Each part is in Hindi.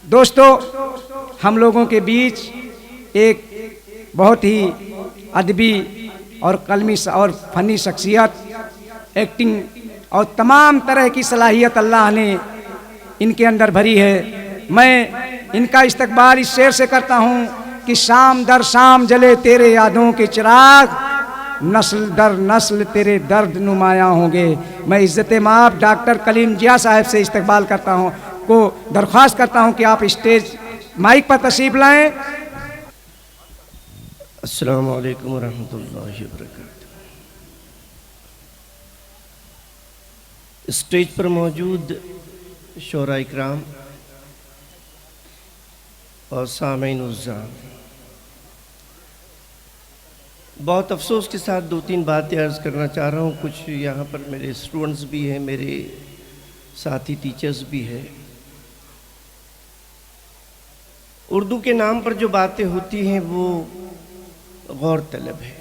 दोस्तों, हम लोगों के बीच एक बहुत ही अदबी और कलमी और फ़नी शख्सियत, एक्टिंग और तमाम तरह की सलाहियत अल्लाह ने इनके अंदर भरी है। मैं इनका इस्तकबाल इस शेर से करता हूँ कि शाम दर शाम जले तेरे यादों के चिराग, नस्ल दर नस्ल तेरे दर्द नुमायाँ होंगे। मैं इज़्ज़त माब डॉक्टर कलीम जिया साहब से इस्तकबाल करता हूँ, को दरख्वास्त करता हूँ कि आप स्टेज माइक पर तशरीफ़ लाएँ। अस्सलामु अलैकुम वरहमतुल्लाहि वबरकातुहू। स्टेज पर मौजूद शोरा इकराम और सामीन उज़्ज़ाम, बहुत अफसोस के साथ दो तीन बातें अर्ज़ करना चाह रहा हूँ। कुछ यहाँ पर मेरे स्टूडेंट्स भी हैं, मेरे साथी टीचर्स भी हैं। उर्दू के नाम पर जो बातें होती हैं वो गौर तलब है,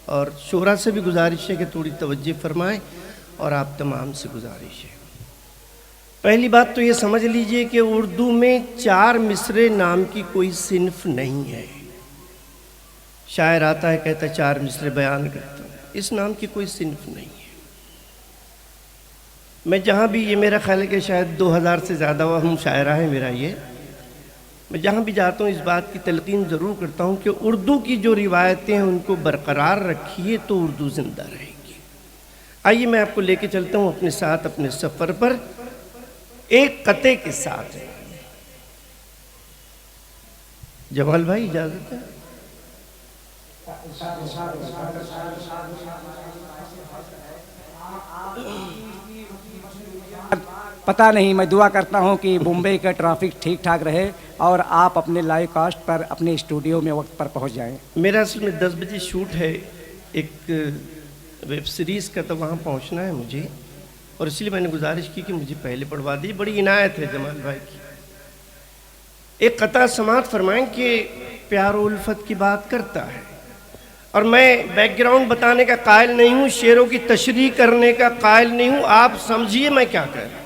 और शोरा से भी गुजारिश है कि थोड़ी तवज्जो फरमाएं, और आप तमाम से गुजारिश है। पहली बात तो ये समझ लीजिए कि उर्दू में 4 मिसरे नाम की कोई सिन्फ नहीं है। शायर आता है, कहता 4 मिसरे बयान करता हूँ, इस नाम की कोई सिन्फ नहीं है। मैं जहाँ भी, ये मेरा ख्याल है कि शायद 2000 से ज़्यादा हम शायरा है मेरा ये, मैं जहाँ भी जाता हूँ इस बात की तलकीन ज़रूर करता हूँ कि उर्दू की जो रिवायतें हैं उनको बरकरार रखिए तो उर्दू ज़िंदा रहेगी। आइए मैं आपको लेके चलता हूँ अपने साथ, अपने सफ़र पर एक कते के साथ। जमाल भाई इजाज़त है? पता नहीं, मैं दुआ करता हूँ कि मुंबई का ट्रैफिक ठीक ठाक रहे और आप अपने लाइव कास्ट पर अपने स्टूडियो में वक्त पर पहुँच जाएं। मेरा असल में 10 बजे शूट है एक वेब सीरीज़ का, तो वहाँ पहुँचना है मुझे, और इसलिए मैंने गुजारिश की कि मुझे पहले पढ़वा दी। बड़ी इनायत है जमाल भाई की। एक कता समात फरमाएं कि प्यार और उल्फत की बात करता है, और मैं बैकग्राउंड बताने का कायल नहीं हूँ, शेरों की तशरीह करने का कायल नहीं हूँ। आप समझिए मैं क्या कह रहा हूँ,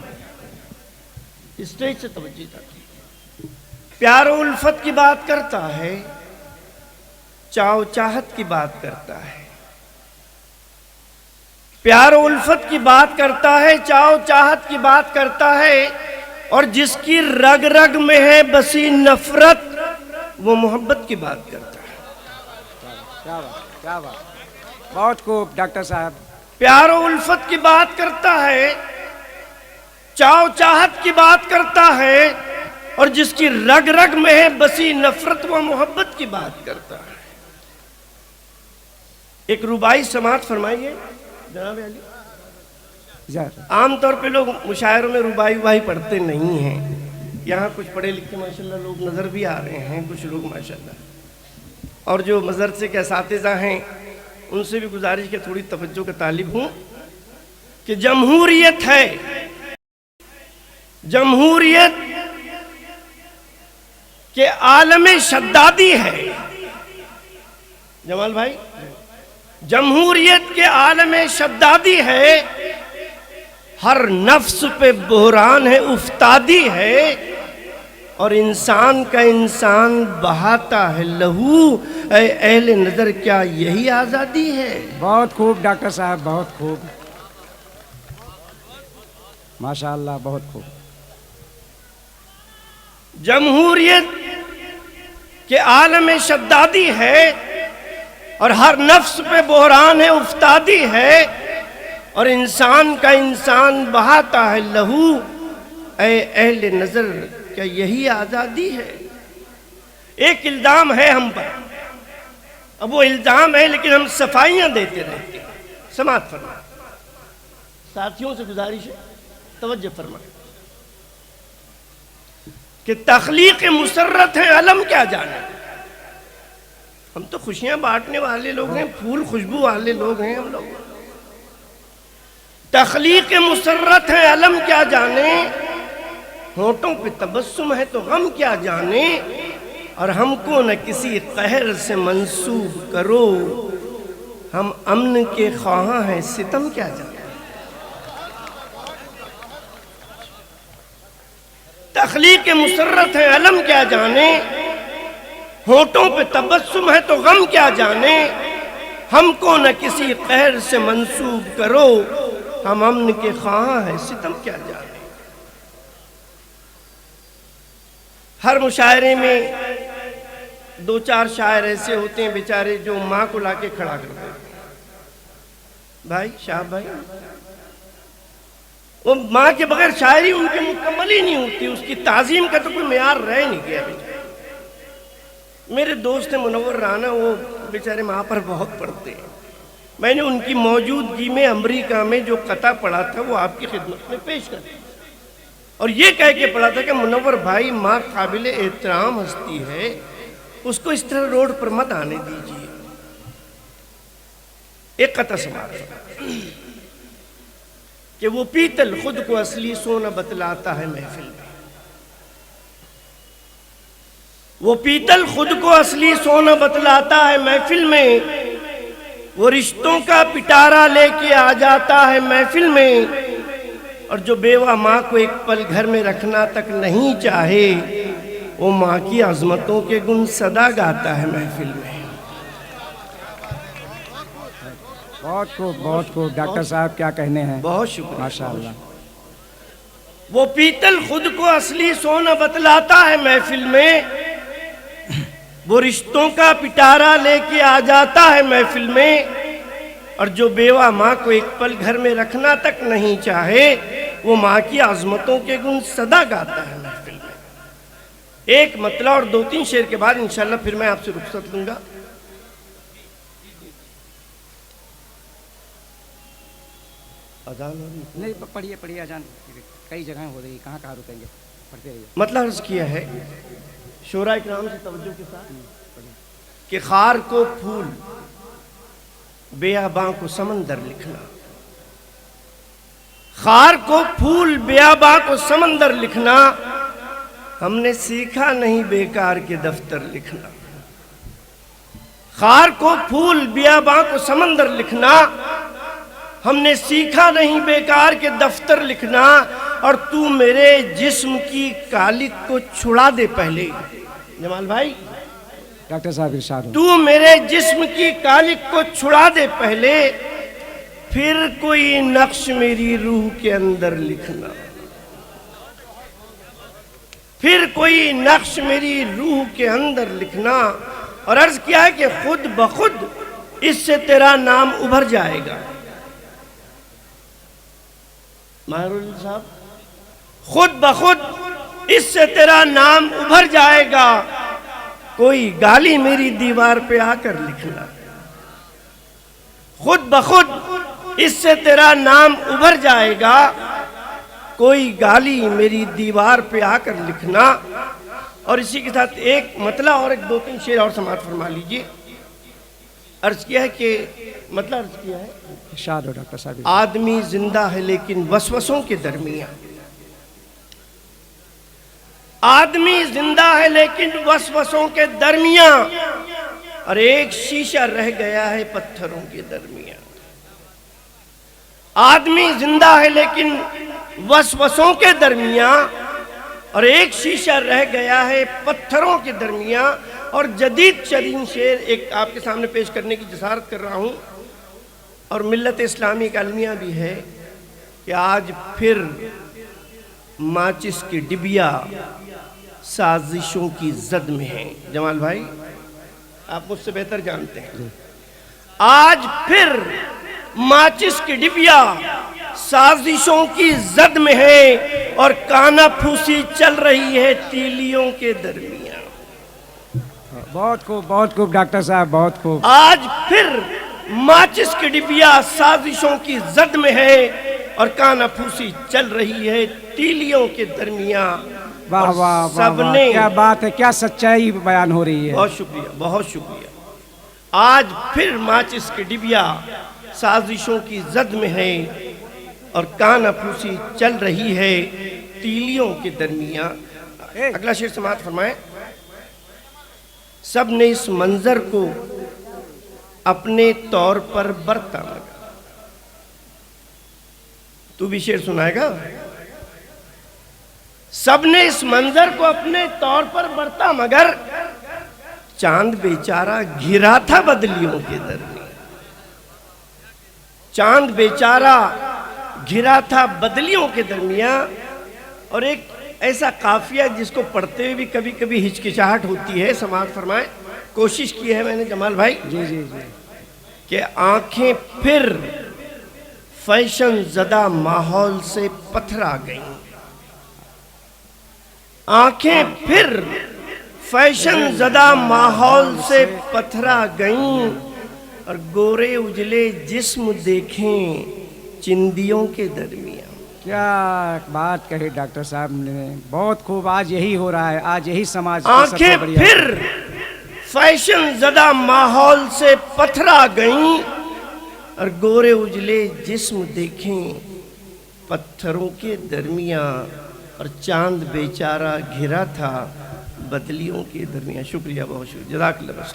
स्टेज से तवज्जो था। प्यार और उल्फत की बात करता है, चाव चाहत की बात करता है। प्यार और उल्फत की बात करता है, चाव चाहत की बात करता है, और जिसकी रग रग में है बसी नफरत, वो मोहब्बत की बात करता है। क्या बात, क्या बात, बहुत खूब डॉक्टर साहब। प्यार और उल्फत की बात करता है, चाव चाहत की बात करता है, और जिसकी रग रग में है बसी नफरत, वो मोहब्बत की बात करता है। एक रुबाई समात फरमाइए जनाब अली। आमतौर पे लोग मुशायरों में रुबाई उबाई पढ़ते नहीं हैं। यहाँ कुछ पढ़े लिखे माशाल्लाह लोग नज़र भी आ रहे हैं, कुछ लोग माशाल्लाह, और जो मदरसे के असातिज़ा हैं उनसे भी गुजारिश के थोड़ी तवज्जो का तालिब हूँ कि जमहूरियत है, जमहूरियत के आलमे शद्दादी है। जमाल भाई, जमहूरियत के आलमे शद्दादी है, हर नफ्स पे बुहरान है उफ्तादी है, और इंसान का इंसान बहाता है लहू, ऐ अहले नजर क्या यही आज़ादी है? बहुत खूब डॉक्टर साहब, बहुत खूब, माशाअल्लाह, बहुत खूब। जमहूरियत के आलम शद्दादी है, और हर नफ्स पे बुहरान है उफ्तादी है, और इंसान का इंसान बहाता है लहू, ऐ अहले नजर क्या यही आज़ादी है? एक इल्ज़ाम है हम पर, अब वो इल्ज़ाम है लेकिन हम सफाइयाँ देते रहते हैं। समात फरमा, साथियों से गुजारिश है तवज्जो फरमा कि तख्लीक मुसर्रत है अलम क्या जाने। हम तो खुशियां बांटने वाले लोग हैं, फूल खुशबू वाले लोग हैं हम लोग। तख्लीक मुसर्रत है अलम क्या जाने, होठों पे तबस्सुम है तो गम क्या जाने, और हमको न किसी कहर से मंसूब करो, हम अमन के ख्वाहां हैं सितम क्या जाने। तख्लीक मुसर्रत है अलम क्या जाने, होठों पे तबस्सुम है तो गम क्या जाने, हमको न किसी कहर से मंसूब करो, हम अमन के ख्वाह है सितम क्या जाने। हर मुशायरे में दो चार शायर ऐसे होते हैं बेचारे जो माँ को लाके खड़ा कर देते हैं। भाई शाह भाई, वो माँ के बगैर शायरी उनकी मुकम्मल ही नहीं होती, उसकी ताजीम का तो कोई मेयार रह नहीं गया बेचारे। मेरे दोस्त मुनव्वर राना, वो बेचारे माँ पर बहुत पढ़ते हैं। मैंने उनकी मौजूदगी में अमेरिका में जो कथा पढ़ा था वो आपकी खिदमत में पेश कर दिया, और ये कह के पढ़ा था कि मुनव्वर भाई माँ काबिल एहतराम हस्ती है, उसको इस तरह रोड पर मत आने दीजिए। एक कथा समाज कि वो पीतल खुद को असली सोना बतलाता है महफिल में, वो पीतल खुद को असली सोना बतलाता है महफिल में, वो रिश्तों का पिटारा लेके आ जाता है महफिल में, और जो बेवा माँ को एक पल घर में रखना तक नहीं चाहे, वो माँ की अजमतों के गुण सदा गाता है महफिल में। बहुत खूब डॉक्टर साहब, क्या कहने हैं। बहुत शुक्रिया, माशाअल्लाह। वो पीतल खुद को असली सोना बतलाता है महफिल में, वो रिश्तों का पिटारा लेके आ जाता है महफिल में, और जो बेवा माँ को एक पल घर में रखना तक नहीं चाहे, वो माँ की आजमतों के गुण सदा गाता है महफिल में। एक मतला और दो तीन शेर के बाद इंशाल्लाह फिर मैं आपसे रुखसत लूंगा। अजान हो रही? नहीं, पढ़िए पढ़िए, अजान कई जगह हो रही, कहाँ कहाँ रुकेंगे, पढ़ते रहिए। मतलब अर्ज किया है शोरा इकराम से तवज्जो के साथ कि खार को फूल बेआबां को समंदर लिखना, खार को फूल बेआबां को समंदर लिखना, हमने सीखा नहीं बेकार के दफ्तर लिखना। खार को फूल बेआबां को समंदर लिखना, हमने सीखा नहीं बेकार के दफ्तर लिखना, और तू मेरे जिस्म की कालिक को छुड़ा दे पहले। जमाल भाई, डॉक्टर साहब इरशाद। तू मेरे जिस्म की कालिक को छुड़ा दे पहले, फिर कोई नक्श मेरी रूह के अंदर लिखना, फिर कोई नक्श मेरी रूह के अंदर लिखना। और अर्ज किया है कि खुद ब खुद इससे तेरा नाम उभर जाएगा। माहरुल साहब, खुद ब खुद इससे तेरा नाम उभर जाएगा, कोई गाली मेरी दीवार पे आकर लिखना। खुद ब खुद इससे तेरा नाम उभर जाएगा, कोई गाली मेरी दीवार पे आकर लिखना। और इसी के साथ एक मतला और एक दो तीन शेर और समाप्त फरमा लीजिए। अर्ज किया है कि मतलब अर्ज किया है, इरशाद हो डॉक्टर साहब। आदमी जिंदा है लेकिन वसवसों के दरमियान, आदमी जिंदा है लेकिन वसवसों के दरमियान, और एक शीशा रह गया है पत्थरों के दरमियान। आदमी जिंदा है लेकिन वसवसों के दरमियान, और एक शीशा रह गया है पत्थरों के दरमियान। और जदीद तरीन शेर एक आपके सामने पेश करने की जसारत कर रहा हूँ, और मिल्लत इस्लामी का अलमिया भी है कि आज फिर माचिस की डिबिया साजिशों की जद में है। जमाल भाई, आप मुझसे बेहतर जानते हैं, आज फिर माचिस की डिबिया साजिशों की जद में है, और काना फूसी चल रही है तीलियों के दरमियान। बहुत खूब डॉक्टर साहब, बहुत खूब। आज फिर माचिस की डिबिया साजिशों की जद में है, और काना फूसी चल रही है तीलियों के दरमियान। वाह वाह सबने, क्या बात है, क्या सच्चाई बयान हो रही है। बहुत शुक्रिया, बहुत शुक्रिया। आज फिर माचिस की डिबिया साजिशों की जद में है, और काना फूसी चल रही है तीलियों के दरमियान। अगला शेर समाप्त फरमाए। सब ने इस मंजर को अपने तौर पर बरता लगा। तू भी शेर सुनाएगा? सबने इस मंजर को अपने तौर पर बरता, मगर चांद बेचारा घिरा था बदलियों के दरमियान। चांद बेचारा घिरा था बदलियों के दरमियान। और एक ऐसा काफिया जिसको पढ़ते हुए भी कभी कभी हिचकिचाहट होती है, समाज फरमाए, कोशिश की है मैंने जमाल भाई जी जी जी। कि आंखें फिर फैशन ज़दा माहौल से पथरा गईं। आंखें फिर फैशन ज़दा माहौल से पथरा गईं और गोरे उजले जिस्म देखें चिंदियों के दरमियान। क्या बात कही डॉक्टर साहब ने, बहुत खूब। आज यही हो रहा है, आज यही समाज की सबसे आंखें बड़ी फिर फैशन ज़दा माहौल से पथरा गईं और गोरे उजले जिस्म देखें पत्थरों के दरमियान और चांद बेचारा घिरा था बदलियों के दरमियान। शुक्रिया, बहुत शुक्रिया, जज़ाकल्लाह।